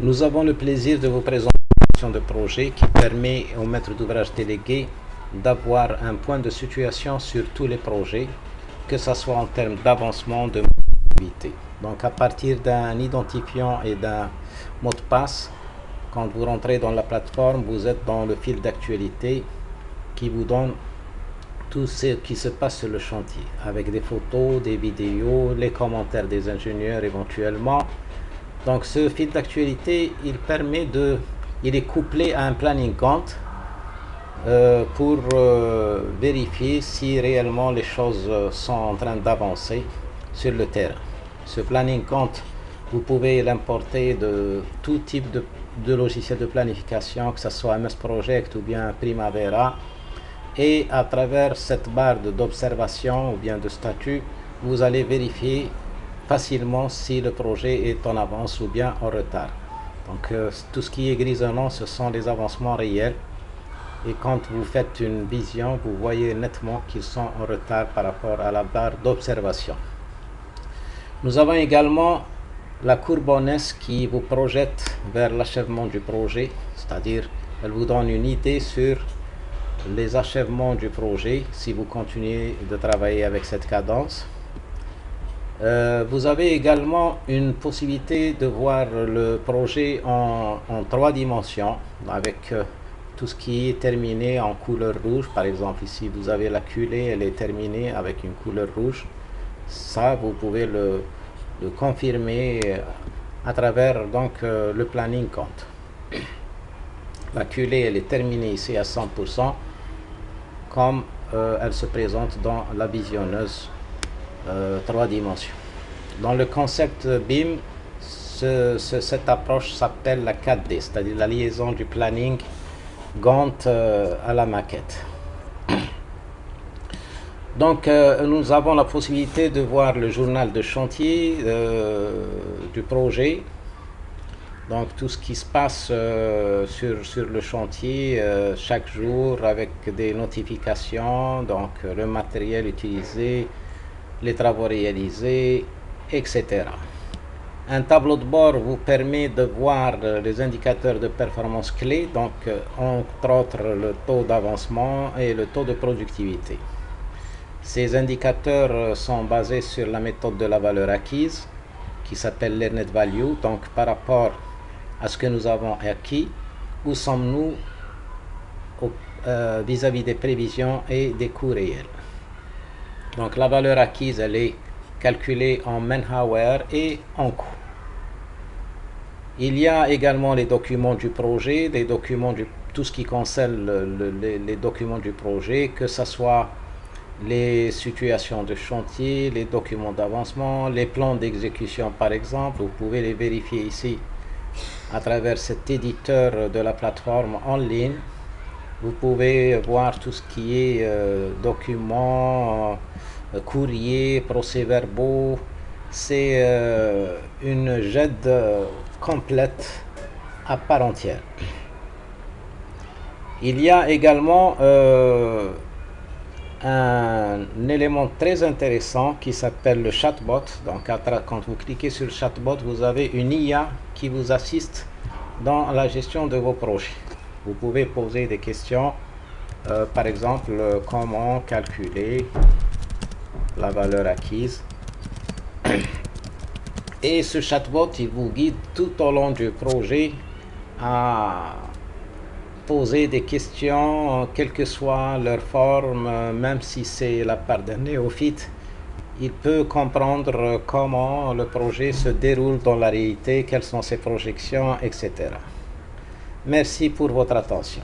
Nous avons le plaisir de vous présenter une solution de projet qui permet au maître d'ouvrage délégué d'avoir un point de situation sur tous les projets, que ce soit en termes d'avancement, de activité. Donc à partir d'un identifiant et d'un mot de passe, quand vous rentrez dans la plateforme, vous êtes dans le fil d'actualité qui vous donne tout ce qui se passe sur le chantier, avec des photos, des vidéos, les commentaires des ingénieurs éventuellement. Donc ce fil d'actualité, il est couplé à un planning Gantt pour vérifier si réellement les choses sont en train d'avancer sur le terrain. Ce planning Gantt, vous pouvez l'importer de tout type de logiciel de planification, que ce soit MS Project ou bien Primavera. Et à travers cette barre d'observation ou bien de statut, vous allez vérifier facilement si le projet est en avance ou bien en retard. Donc tout ce qui est grisonnant, ce sont les avancements réels. Et quand vous faites une vision, vous voyez nettement qu'ils sont en retard par rapport à la barre d'observation. Nous avons également la courbonesse qui vous projette vers l'achèvement du projet, c'est-à-dire elle vous donne une idée sur les achèvements du projet si vous continuez de travailler avec cette cadence. Vous avez également une possibilité de voir le projet en 3 dimensions avec tout ce qui est terminé en couleur rouge. Par exemple ici vous avez la culée, elle est terminée avec une couleur rouge. Ça vous pouvez le confirmer à travers donc le planning Gantt. La culée elle est terminée ici à 100% comme elle se présente dans la visionneuse 3 dimensions. Dans le concept BIM, cette approche s'appelle la 4D, c'est-à-dire la liaison du planning Gantt à la maquette. Donc nous avons la possibilité de voir le journal de chantier du projet. Donc tout ce qui se passe sur le chantier chaque jour avec des notifications, donc le matériel utilisé, les travaux réalisés, etc. Un tableau de bord vous permet de voir les indicateurs de performance clés, donc entre autres le taux d'avancement et le taux de productivité. Ces indicateurs sont basés sur la méthode de la valeur acquise qui s'appelle l'Earned Value, donc par rapport à ce que nous avons acquis, où sommes-nous vis-à-vis des prévisions et des coûts réels. Donc la valeur acquise, elle est calculée en man-hour et en coût. Il y a également les documents du projet, tout ce qui concerne les documents du projet, que ce soit les situations de chantier, les documents d'avancement, les plans d'exécution par exemple. Vous pouvez les vérifier ici à travers cet éditeur de la plateforme en ligne. Vous pouvez voir tout ce qui est documents, courriers, procès-verbaux. C'est une GED complète à part entière. Il y a également un élément très intéressant qui s'appelle le chatbot. Donc quand vous cliquez sur le chatbot, vous avez une IA qui vous assiste dans la gestion de vos projets. Vous pouvez poser des questions, par exemple comment calculer la valeur acquise. Et ce chatbot, il vous guide tout au long du projet à poser des questions, quelle que soit leur forme, même si c'est la part d'un néophyte. Il peut comprendre comment le projet se déroule dans la réalité, quelles sont ses projections, etc. Merci pour votre attention.